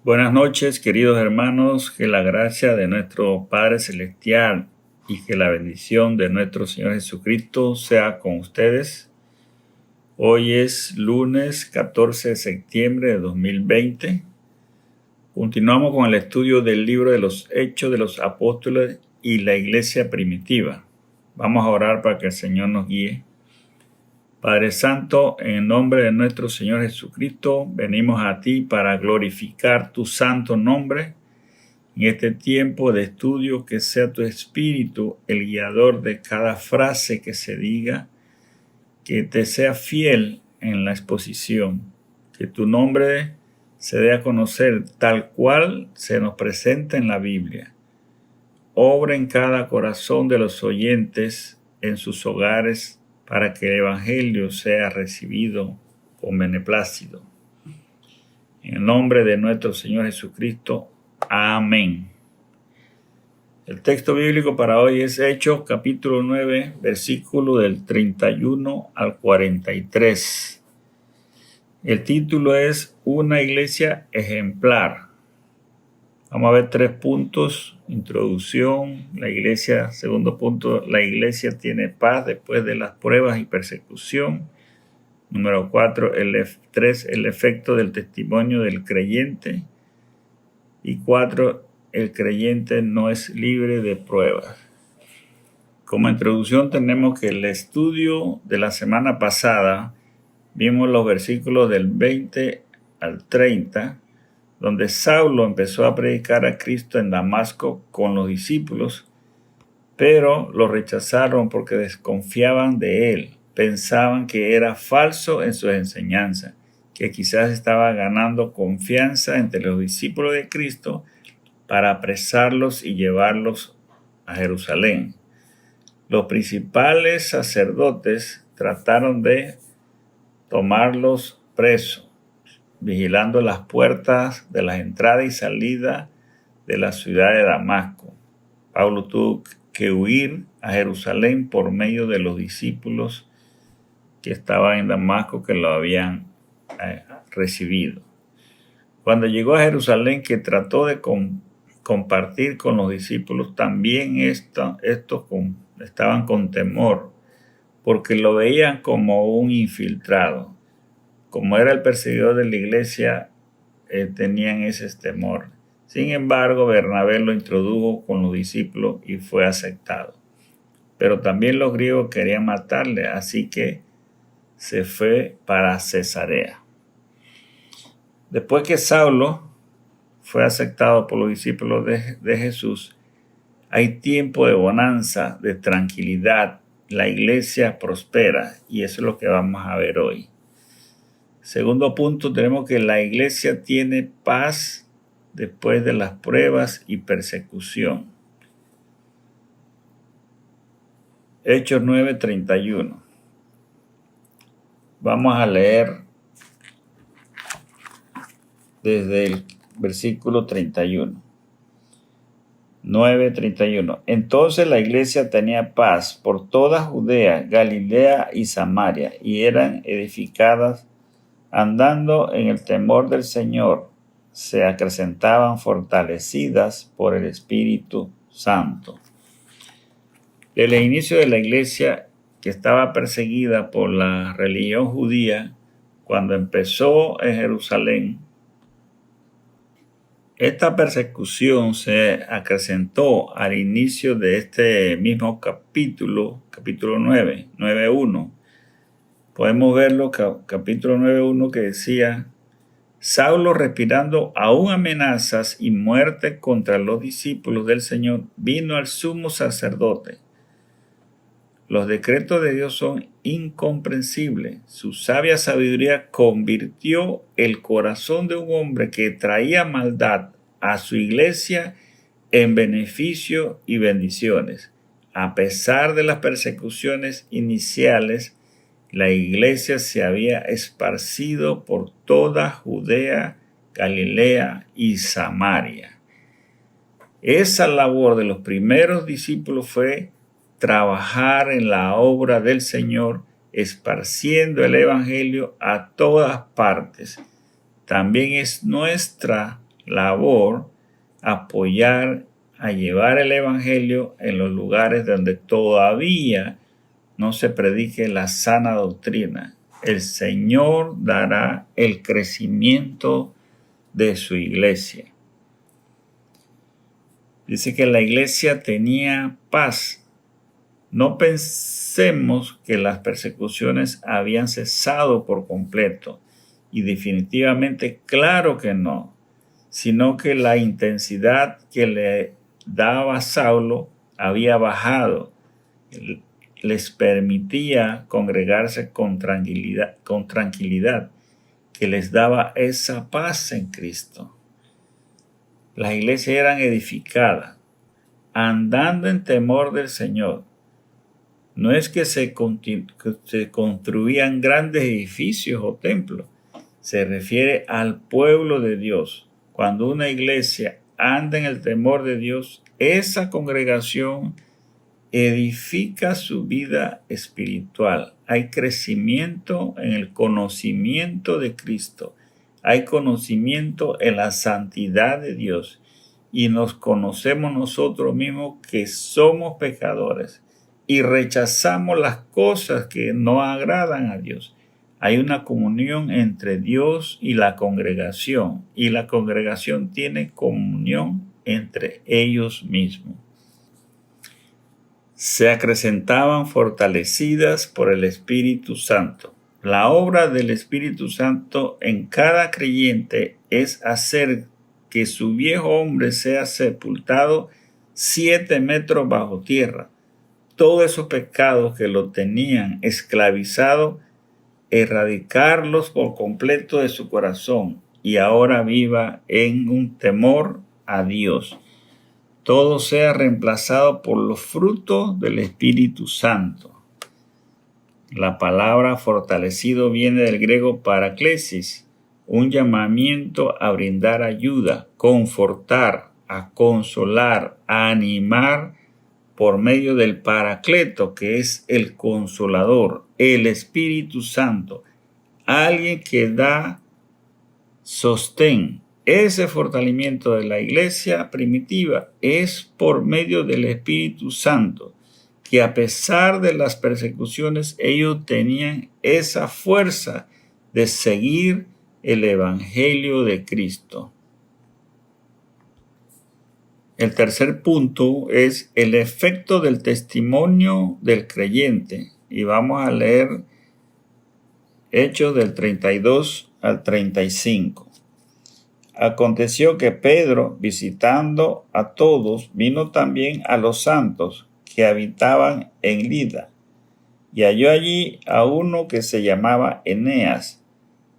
Buenas noches, queridos hermanos, que la gracia de nuestro Padre Celestial y que la bendición de nuestro Señor Jesucristo sea con ustedes. Hoy es lunes 14 de septiembre de 2020. Continuamos con el estudio del libro de los Hechos de los Apóstoles y la Iglesia Primitiva. Vamos a orar para que el Señor nos guíe. Padre Santo, en el nombre de nuestro Señor Jesucristo, venimos a ti para glorificar tu santo nombre. En este tiempo de estudio, que sea tu Espíritu el guiador de cada frase que se diga, que te sea fiel en la exposición, que tu nombre se dé a conocer tal cual se nos presenta en la Biblia. Obra en cada corazón de los oyentes, en sus hogares, para que el Evangelio sea recibido con beneplácito. En el nombre de nuestro Señor Jesucristo. Amén. El texto bíblico para hoy es Hechos capítulo 9, versículo del 31 al 43. El título es Una iglesia ejemplar. Vamos a ver 3 puntos. Introducción, la iglesia. Segundo punto, la iglesia tiene paz después de las pruebas y persecución. Número 4, 3, el efecto del testimonio del creyente. Y 4, el creyente no es libre de pruebas. Como introducción tenemos que el estudio de la semana pasada vimos los versículos del 20 al 30, donde Saulo empezó a predicar a Cristo en Damasco con los discípulos, pero lo rechazaron porque desconfiaban de él. Pensaban que era falso en sus enseñanzas, que quizás estaba ganando confianza entre los discípulos de Cristo para apresarlos y llevarlos a Jerusalén. Los principales sacerdotes trataron de tomarlos presos, vigilando las puertas de la entrada y salida de la ciudad de Damasco. Pablo tuvo que huir a Jerusalén por medio de los discípulos que estaban en Damasco, que lo habían recibido. Cuando llegó a Jerusalén, que trató de compartir con los discípulos, también estos estaban con temor, porque lo veían como un infiltrado. Como era el perseguidor de la iglesia, tenían ese temor. Sin embargo, Bernabé lo introdujo con los discípulos y fue aceptado. Pero también los griegos querían matarle, así que se fue para Cesarea. Después que Saulo fue aceptado por los discípulos de Jesús, hay tiempo de bonanza, de tranquilidad. La iglesia prospera y eso es lo que vamos a ver hoy. Segundo punto, tenemos que la iglesia tiene paz después de las pruebas y persecución. Hechos 9:31. Vamos a leer desde el versículo 31. 9:31. Entonces la iglesia tenía paz por toda Judea, Galilea y Samaria, y eran edificadas andando en el temor del Señor, se acrecentaban fortalecidas por el Espíritu Santo. Desde el inicio de la iglesia, que estaba perseguida por la religión judía, cuando empezó en Jerusalén, esta persecución se acrecentó al inicio de este mismo capítulo 9, 9:1. Podemos verlo, capítulo 9:1, que decía: Saulo, respirando aún amenazas y muerte contra los discípulos del Señor, vino al sumo sacerdote. Los decretos de Dios son incomprensibles. Su sabia sabiduría convirtió el corazón de un hombre que traía maldad a su iglesia en beneficio y bendiciones. A pesar de las persecuciones iniciales, la iglesia se había esparcido por toda Judea, Galilea y Samaria. Esa labor de los primeros discípulos fue trabajar en la obra del Señor, esparciendo el Evangelio a todas partes. También es nuestra labor apoyar a llevar el Evangelio en los lugares donde todavía no se predique la sana doctrina. El Señor dará el crecimiento de su iglesia. Dice que la iglesia tenía paz. No pensemos que las persecuciones habían cesado por completo, y definitivamente claro que no, sino que la intensidad que le daba Saulo había bajado. Les permitía congregarse con tranquilidad, que les daba esa paz en Cristo. Las iglesias eran edificadas, andando en temor del Señor. No es que se construían grandes edificios o templos, se refiere al pueblo de Dios. Cuando una iglesia anda en el temor de Dios, esa congregación edifica su vida espiritual. Hay crecimiento en el conocimiento de Cristo. Hay conocimiento en la santidad de Dios. Y nos conocemos nosotros mismos que somos pecadores y rechazamos las cosas que no agradan a Dios. Hay una comunión entre Dios y la congregación tiene comunión entre ellos mismos. Se acrecentaban fortalecidas por el Espíritu Santo. La obra del Espíritu Santo en cada creyente es hacer que su viejo hombre sea sepultado 7 metros bajo tierra. Todos esos pecados que lo tenían esclavizado, erradicarlos por completo de su corazón y ahora viva en un temor a Dios. Todo sea reemplazado por los frutos del Espíritu Santo. La palabra fortalecido viene del griego paraklesis, un llamamiento a brindar ayuda, confortar, a consolar, a animar por medio del Paracleto, que es el Consolador, el Espíritu Santo, alguien que da sostén. Ese fortalecimiento de la iglesia primitiva es por medio del Espíritu Santo, que a pesar de las persecuciones, ellos tenían esa fuerza de seguir el Evangelio de Cristo. El tercer punto es el efecto del testimonio del creyente. Y vamos a leer Hechos del 32 al 35. Aconteció que Pedro, visitando a todos, vino también a los santos que habitaban en Lida, y halló allí a uno que se llamaba Eneas,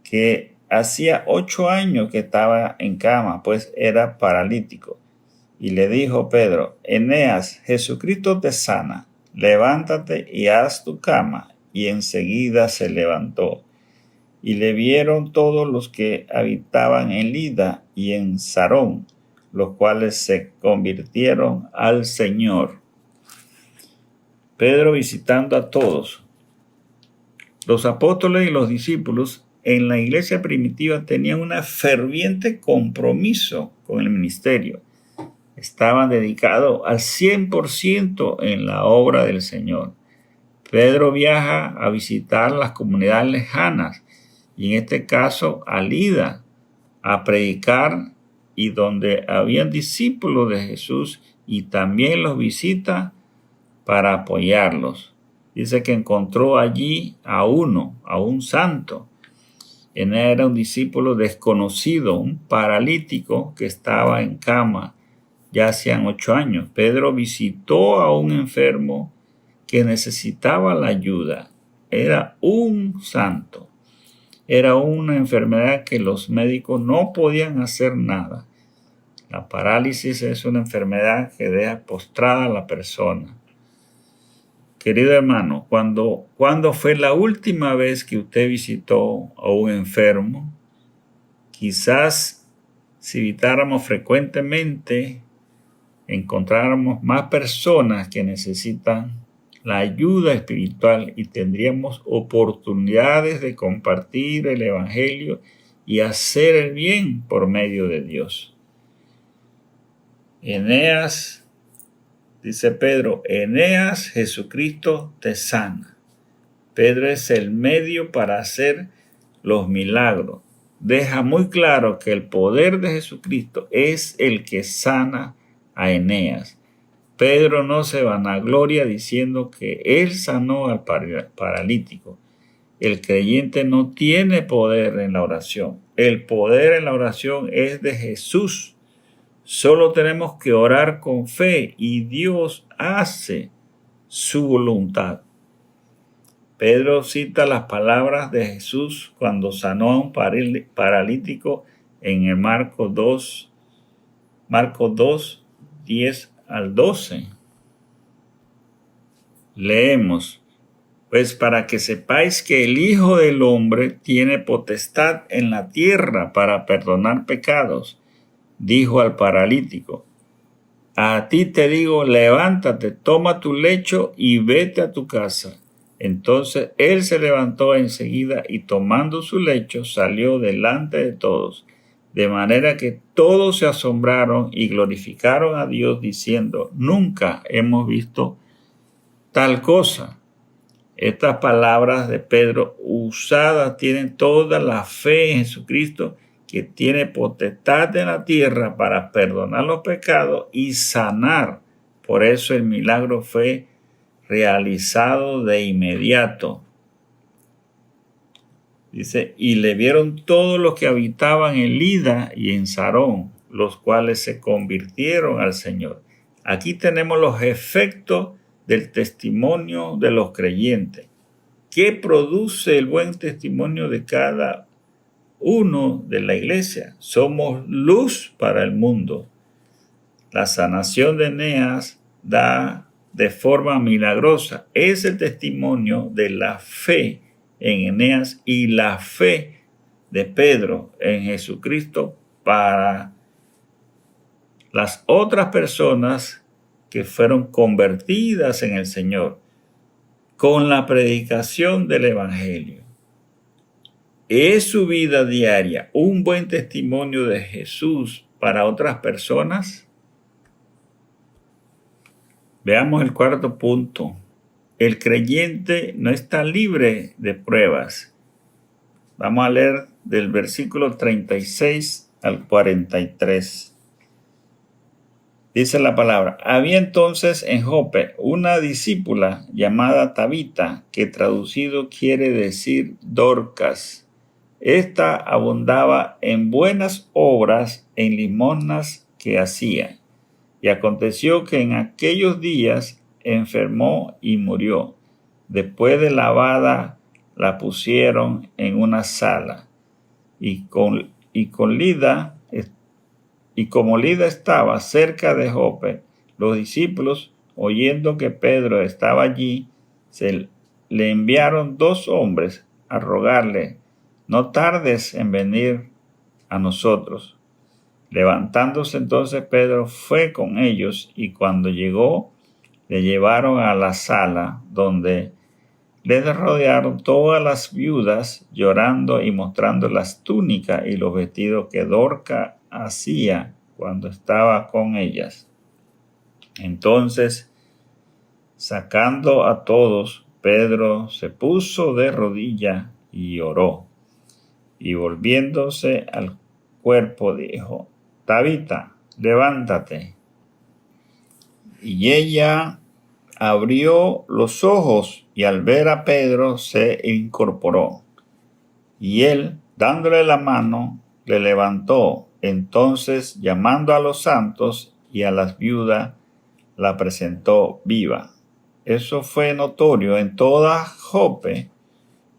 que hacía 8 años que estaba en cama, pues era paralítico. Y le dijo Pedro: Eneas, Jesucristo te sana, levántate y haz tu cama. Y enseguida se levantó. Y le vieron todos los que habitaban en Lida y en Sarón, los cuales se convirtieron al Señor. Pedro visitando a todos. Los apóstoles y los discípulos en la iglesia primitiva tenían un ferviente compromiso con el ministerio. Estaban dedicados al 100% en la obra del Señor. Pedro viaja a visitar las comunidades lejanas, y en este caso a Lida, a predicar, y donde habían discípulos de Jesús, y también los visita para apoyarlos. Dice que encontró allí a un santo. Él era un discípulo desconocido, un paralítico que estaba en cama. Ya hacían 8 años. Pedro visitó a un enfermo que necesitaba la ayuda. Era un santo. Era una enfermedad que los médicos no podían hacer nada. La parálisis es una enfermedad que deja postrada a la persona. Querido hermano, ¿cuándo fue la última vez que usted visitó a un enfermo? Quizás si visitáramos frecuentemente, encontráramos más personas que necesitan la ayuda espiritual y tendríamos oportunidades de compartir el Evangelio y hacer el bien por medio de Dios. Eneas, dice Pedro, Eneas, Jesucristo te sana. Pedro es el medio para hacer los milagros. Deja muy claro que el poder de Jesucristo es el que sana a Eneas. Pedro no se vanagloria diciendo que él sanó al paralítico. El creyente no tiene poder en la oración. El poder en la oración es de Jesús. Solo tenemos que orar con fe y Dios hace su voluntad. Pedro cita las palabras de Jesús cuando sanó a un paralítico en el Marcos 2, 10 al 12. Leemos, pues para que sepáis que el Hijo del Hombre tiene potestad en la tierra para perdonar pecados, dijo al paralítico, a ti te digo, levántate, toma tu lecho y vete a tu casa. Entonces él se levantó enseguida y tomando su lecho salió delante de todos, de manera que todos se asombraron y glorificaron a Dios diciendo, nunca hemos visto tal cosa. Estas palabras de Pedro usadas tienen toda la fe en Jesucristo, que tiene potestad en la tierra para perdonar los pecados y sanar. Por eso el milagro fue realizado de inmediato. Dice, y le vieron todos los que habitaban en Lida y en Sarón, los cuales se convirtieron al Señor. Aquí tenemos los efectos del testimonio de los creyentes. ¿Qué produce el buen testimonio de cada uno de la iglesia? Somos luz para el mundo. La sanación de Eneas da de forma milagrosa. Es el testimonio de la fe en Eneas y la fe de Pedro en Jesucristo para las otras personas que fueron convertidas en el Señor con la predicación del Evangelio. ¿Es su vida diaria un buen testimonio de Jesús para otras personas? Veamos el cuarto punto. El creyente no está libre de pruebas. Vamos a leer del versículo 36 al 43. Dice la palabra, había entonces en Jope una discípula llamada Tabita, que traducido quiere decir Dorcas. Esta abundaba en buenas obras, en limosnas que hacía. Y aconteció que en aquellos días enfermó y murió. Después de lavada la pusieron en una sala. Y como Lida estaba cerca de Jope, los discípulos, oyendo que Pedro estaba allí, le enviaron 2 hombres a rogarle, no tardes en venir a nosotros. Levantándose entonces Pedro fue con ellos y cuando llegó le llevaron a la sala donde les rodearon todas las viudas llorando y mostrando las túnicas y los vestidos que Dorcas hacía cuando estaba con ellas. Entonces, sacando a todos, Pedro se puso de rodillas y oró. Y volviéndose al cuerpo dijo, Tabita, levántate. Y ella abrió los ojos y al ver a Pedro se incorporó. Y él, dándole la mano, le levantó. Entonces, llamando a los santos y a las viudas, la presentó viva. Eso fue notorio en toda Jope,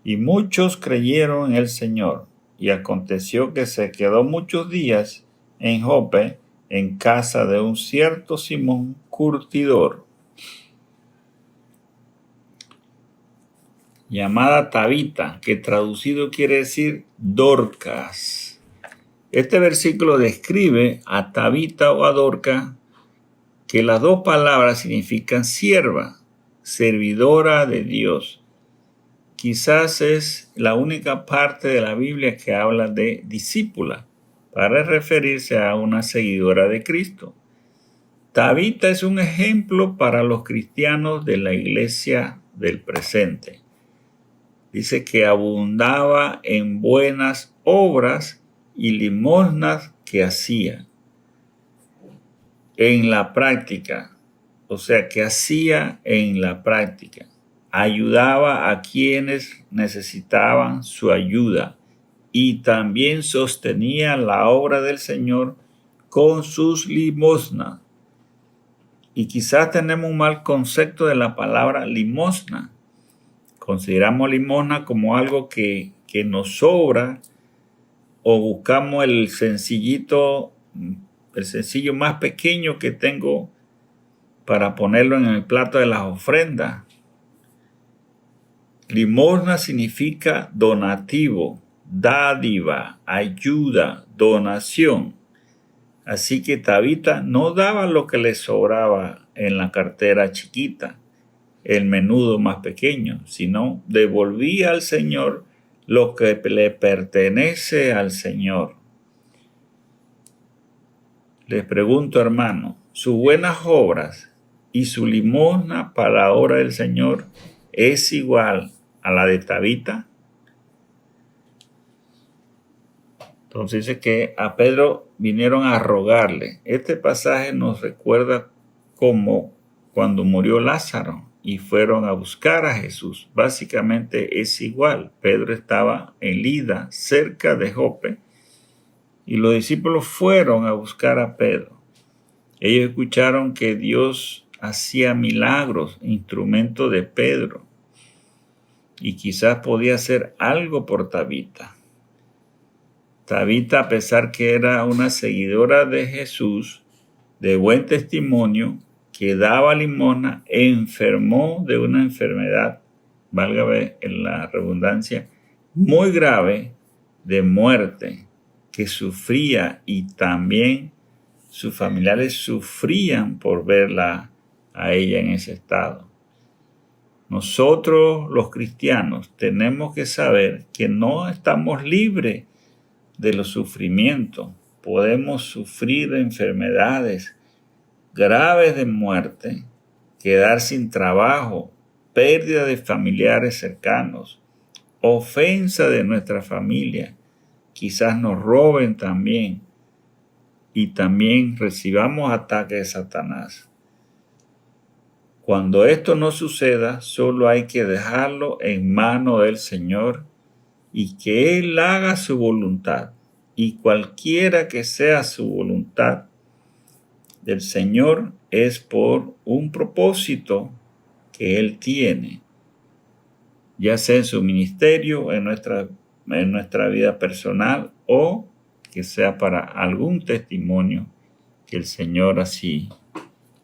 y muchos creyeron en el Señor. Y aconteció que se quedó muchos días en Jope, en casa de un cierto Simón curtidor, llamada Tabita, que traducido quiere decir Dorcas. Este versículo describe a Tabita o a Dorcas, que las 2 palabras significan sierva, servidora de Dios. Quizás es la única parte de la Biblia que habla de discípula, para referirse a una seguidora de Cristo. Tabita es un ejemplo para los cristianos de la iglesia del presente. Dice que abundaba en buenas obras y limosnas que hacía. En la práctica, o sea, que hacía en la práctica. Ayudaba a quienes necesitaban su ayuda y también sostenía la obra del Señor con sus limosnas. Y quizás tenemos un mal concepto de la palabra limosna. Consideramos limosna como algo que nos sobra, o buscamos el sencillo más pequeño que tengo para ponerlo en el plato de las ofrendas. Limosna significa donativo, dádiva, ayuda, donación. Así que Tabita no daba lo que le sobraba en la cartera chiquita, el menudo más pequeño, sino devolvía al Señor lo que le pertenece al Señor. Les pregunto, hermano, ¿sus buenas obras y su limosna para la obra del Señor es igual a la de Tabita? Entonces dice que a Pedro vinieron a rogarle. Este pasaje nos recuerda cómo cuando murió Lázaro y fueron a buscar a Jesús. Básicamente es igual. Pedro estaba en Lida, cerca de Jope, y los discípulos fueron a buscar a Pedro. Ellos escucharon que Dios hacía milagros, instrumento de Pedro, y quizás podía hacer algo por Tabita. Tabita, a pesar que era una seguidora de Jesús, de buen testimonio, que daba limosna, enfermó de una enfermedad, válgame en la redundancia, muy grave, de muerte, que sufría, y también sus familiares sufrían por verla a ella en ese estado. Nosotros, los cristianos, tenemos que saber que no estamos libres de los sufrimientos. Podemos sufrir enfermedades graves de muerte, quedar sin trabajo, pérdida de familiares cercanos, ofensa de nuestra familia, quizás nos roben también, y también recibamos ataques de Satanás. Cuando esto no suceda, solo hay que dejarlo en manos del Señor y que Él haga su voluntad. Y cualquiera que sea su voluntad del Señor es por un propósito que Él tiene, ya sea en su ministerio, en nuestra vida personal, o que sea para algún testimonio que el Señor así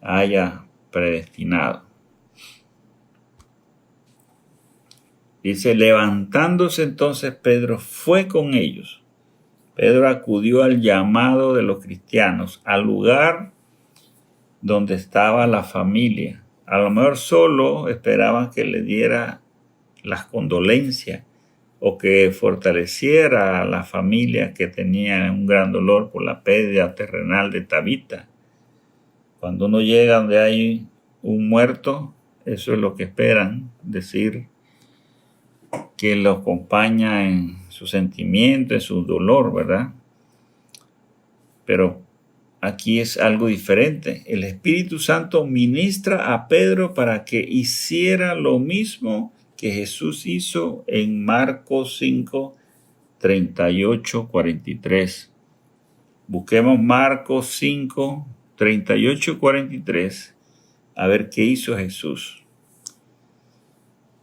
haya predestinado. Dice, levantándose entonces Pedro fue con ellos. Pedro acudió al llamado de los cristianos, al lugar donde estaba la familia. A lo mejor solo esperaban que le diera las condolencias o que fortaleciera a la familia que tenía un gran dolor por la pérdida terrenal de Tabita. Cuando uno llega donde hay un muerto, eso es lo que esperan, decir que lo acompaña en su sentimiento, en su dolor, ¿verdad? Pero aquí es algo diferente. El Espíritu Santo ministra a Pedro para que hiciera lo mismo que Jesús hizo en Marcos 5, 38, 43. Busquemos Marcos 5, 38, 43, a ver qué hizo Jesús.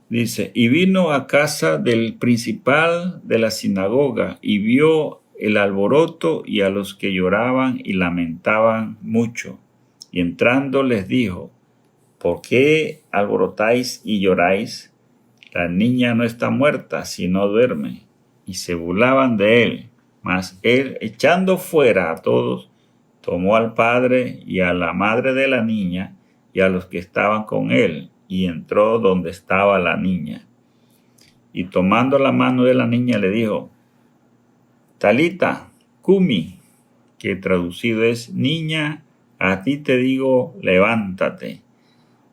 Dice, y vino a casa del principal de la sinagoga y vio el alboroto y a los que lloraban y lamentaban mucho. Y entrando les dijo, ¿por qué alborotáis y lloráis? La niña no está muerta, sino duerme. Y se burlaban de él. Mas él, echando fuera a todos, tomó al padre y a la madre de la niña y a los que estaban con él, y entró donde estaba la niña. Y tomando la mano de la niña le dijo, Talita, cumi, que traducido es, niña, a ti te digo, levántate.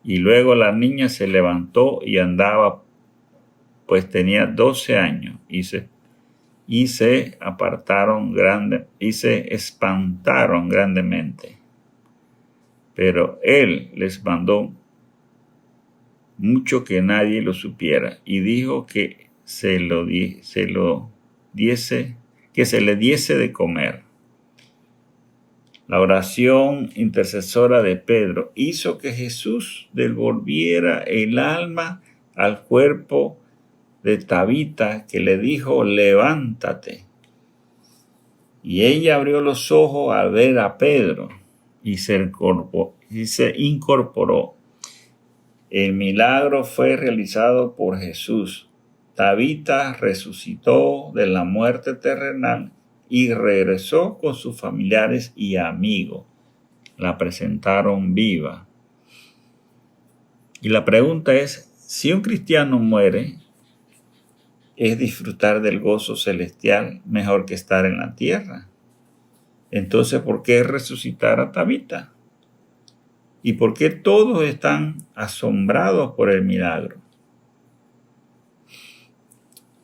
Y luego la niña se levantó y andaba, pues tenía 12 años, y se espantaron grandemente. Pero él les mandó mucho que nadie lo supiera, y dijo que se le diese de comer. La oración intercesora de Pedro hizo que Jesús devolviera el alma al cuerpo de Tabita, que le dijo, levántate. Y ella abrió los ojos al ver a Pedro y se incorporó. El milagro fue realizado por Jesús. Tabita resucitó de la muerte terrenal y regresó con sus familiares y amigos. La presentaron viva. Y la pregunta es, si un cristiano muere, ¿es disfrutar del gozo celestial mejor que estar en la tierra? Entonces, ¿por qué resucitar a Tabita? ¿Y por qué todos están asombrados por el milagro?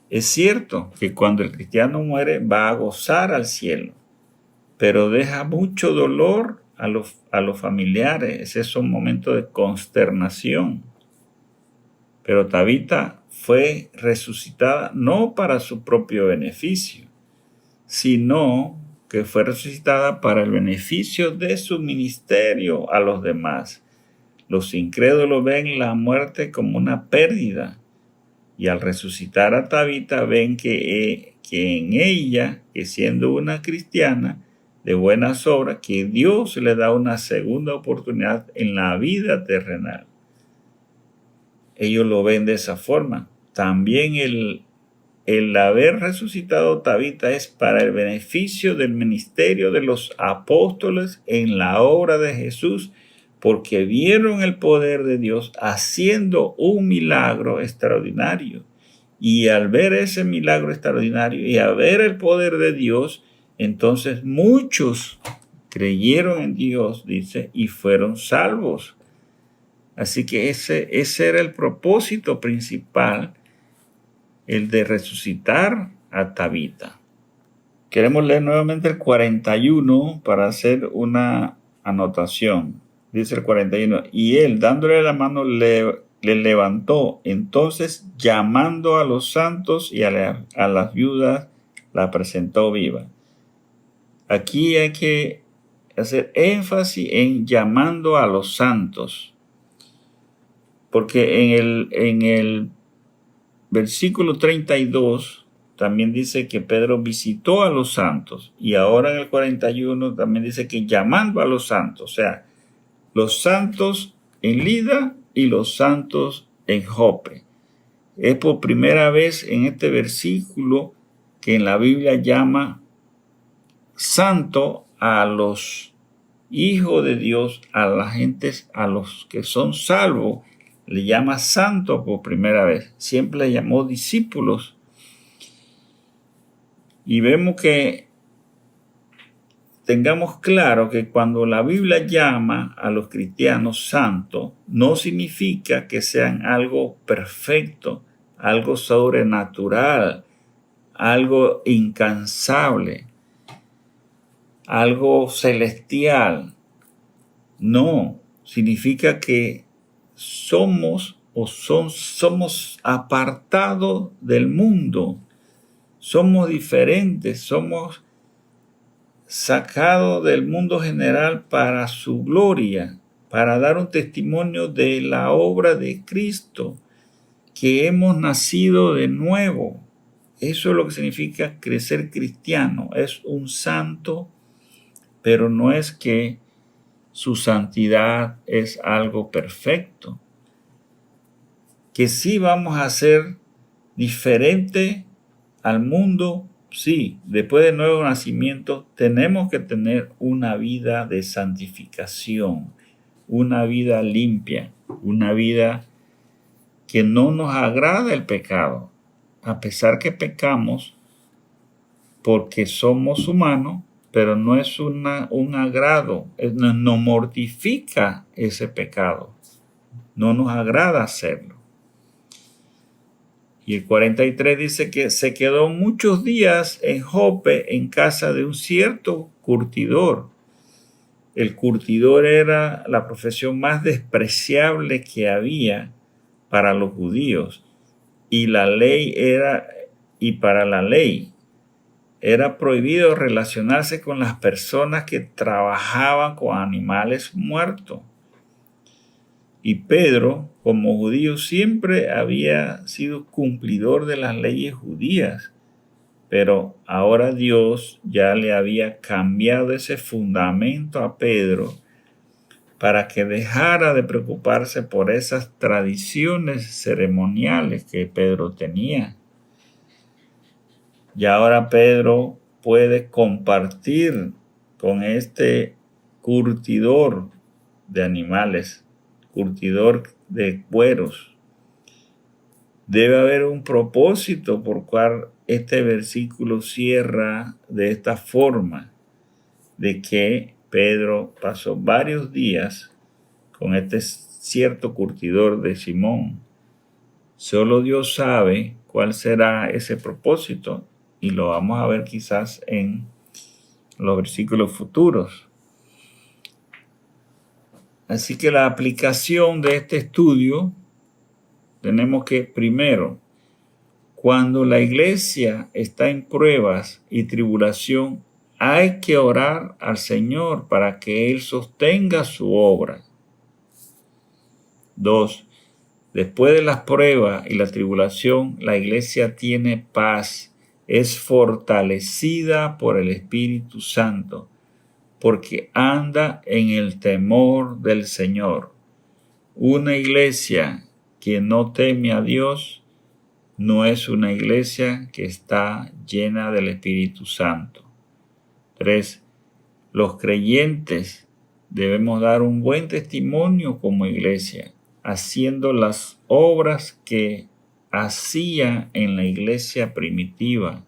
Es cierto que cuando el cristiano muere va a gozar al cielo, pero deja mucho dolor a los familiares. Ese es un momento de consternación. Pero Tabita fue resucitada no para su propio beneficio, sino que fue resucitada para el beneficio de su ministerio a los demás. Los incrédulos ven la muerte como una pérdida, y al resucitar a Tabita ven que en ella, que siendo una cristiana de buenas obras, que Dios le da una segunda oportunidad en la vida terrenal. Ellos lo ven de esa forma. También el haber resucitado Tabita es para el beneficio del ministerio de los apóstoles en la obra de Jesús, porque vieron el poder de Dios haciendo un milagro extraordinario. Y al ver ese milagro extraordinario y al ver el poder de Dios, entonces muchos creyeron en Dios, dice, y fueron salvos. Así que ese era el propósito principal, el de resucitar a Tabita. Queremos leer nuevamente el 41 para hacer una anotación. Dice el 41, y él, dándole la mano, le levantó. Entonces, llamando a los santos y a las viudas, la presentó viva. Aquí hay que hacer énfasis en llamando a los santos, porque en el versículo 32 también dice que Pedro visitó a los santos, y ahora en el 41 también dice que llamando a los santos, o sea, los santos en Lida y los santos en Jope. Es por primera vez en este versículo que en la Biblia llama santo a los hijos de Dios, a las gentes, a los que son salvos, le llama santo por primera vez. Siempre le llamó discípulos. Y vemos que tengamos claro que cuando la Biblia llama a los cristianos santos, no significa que sean algo perfecto, algo sobrenatural, algo incansable, algo celestial. No, significa que somos apartados del mundo, somos diferentes, somos sacado del mundo general para su gloria, para dar un testimonio de la obra de Cristo, que hemos nacido de nuevo. Eso es lo que significa crecer cristiano. Es un santo, pero no es que su santidad es algo perfecto. Que sí vamos a ser diferente al mundo. Sí, después del nuevo nacimiento tenemos que tener una vida de santificación, una vida limpia, una vida que no nos agrada el pecado. A pesar que pecamos, porque somos humanos, pero no es un agrado, nos mortifica ese pecado, no nos agrada hacerlo. Y el 43 dice que se quedó muchos días en Jope en casa de un cierto curtidor. El curtidor era la profesión más despreciable que había para los judíos, y para la ley era prohibido relacionarse con las personas que trabajaban con animales muertos. Y Pedro, como judío, siempre había sido cumplidor de las leyes judías, pero ahora Dios ya le había cambiado ese fundamento a Pedro para que dejara de preocuparse por esas tradiciones ceremoniales que Pedro tenía. Y ahora Pedro puede compartir con este curtidor de animales, curtidor de cueros. Debe haber un propósito por cual este versículo cierra de esta forma, de que Pedro pasó varios días con este cierto curtidor de Simón. Solo Dios sabe cuál será ese propósito, y lo vamos a ver quizás en los versículos futuros. Así que la aplicación de este estudio, tenemos que primero, cuando la iglesia está en pruebas y tribulación, hay que orar al Señor para que Él sostenga su obra. 2. Después de las pruebas y la tribulación, la iglesia tiene paz, es fortalecida por el Espíritu Santo, porque anda en el temor del Señor. Una iglesia que no teme a Dios no es una iglesia que está llena del Espíritu Santo. 3. Los creyentes debemos dar un buen testimonio como iglesia, haciendo las obras que hacía en la iglesia primitiva.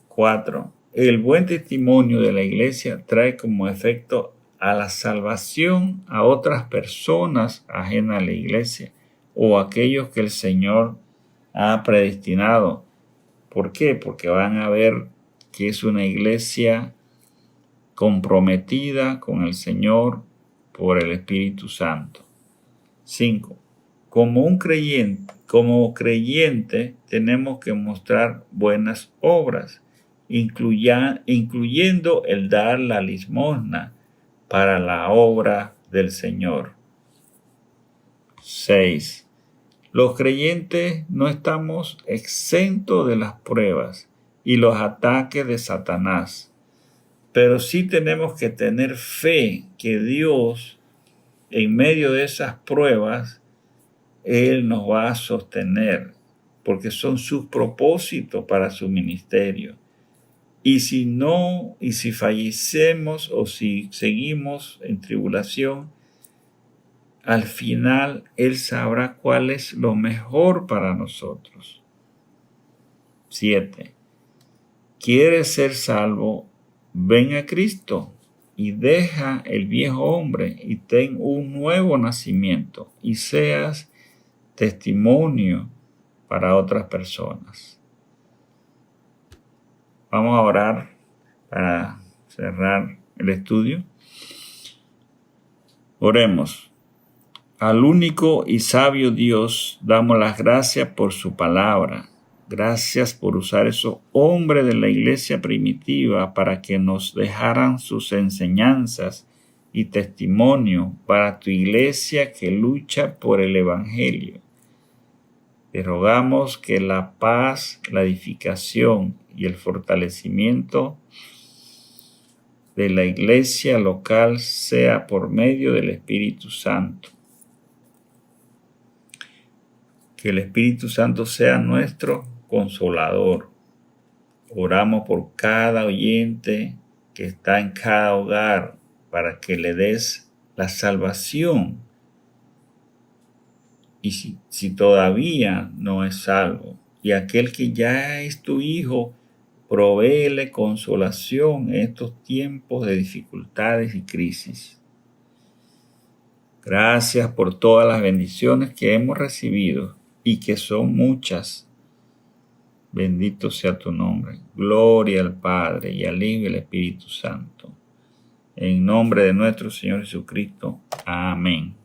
4. El buen testimonio de la iglesia trae como efecto a la salvación a otras personas ajenas a la iglesia o aquellos que el Señor ha predestinado. ¿Por qué? Porque van a ver que es una iglesia comprometida con el Señor por el Espíritu Santo. 5. Como creyente tenemos que mostrar buenas obras, incluyendo el dar la limosna para la obra del Señor. 6. Los creyentes no estamos exentos de las pruebas y los ataques de Satanás, pero sí tenemos que tener fe que Dios, en medio de esas pruebas, Él nos va a sostener, porque son sus propósitos para su ministerio. Y si fallecemos o si seguimos en tribulación, al final Él sabrá cuál es lo mejor para nosotros. 7. ¿Quieres ser salvo? Ven a Cristo y deja el viejo hombre y ten un nuevo nacimiento y seas testimonio para otras personas. Vamos a orar para cerrar el estudio. Oremos. Al único y sabio Dios damos las gracias por su palabra. Gracias por usar esos hombres de la iglesia primitiva para que nos dejaran sus enseñanzas y testimonio para tu iglesia que lucha por el Evangelio. Te rogamos que la paz, la edificación y el fortalecimiento de la iglesia local sea por medio del Espíritu Santo. Que el Espíritu Santo sea nuestro consolador. Oramos por cada oyente que está en cada hogar para que le des la salvación. Y si todavía no es salvo, y aquel que ya es tu hijo, Provéele consolación en estos tiempos de dificultades y crisis. Gracias por todas las bendiciones que hemos recibido y que son muchas. Bendito sea tu nombre. Gloria al Padre y al Hijo y al Espíritu Santo. En nombre de nuestro Señor Jesucristo. Amén.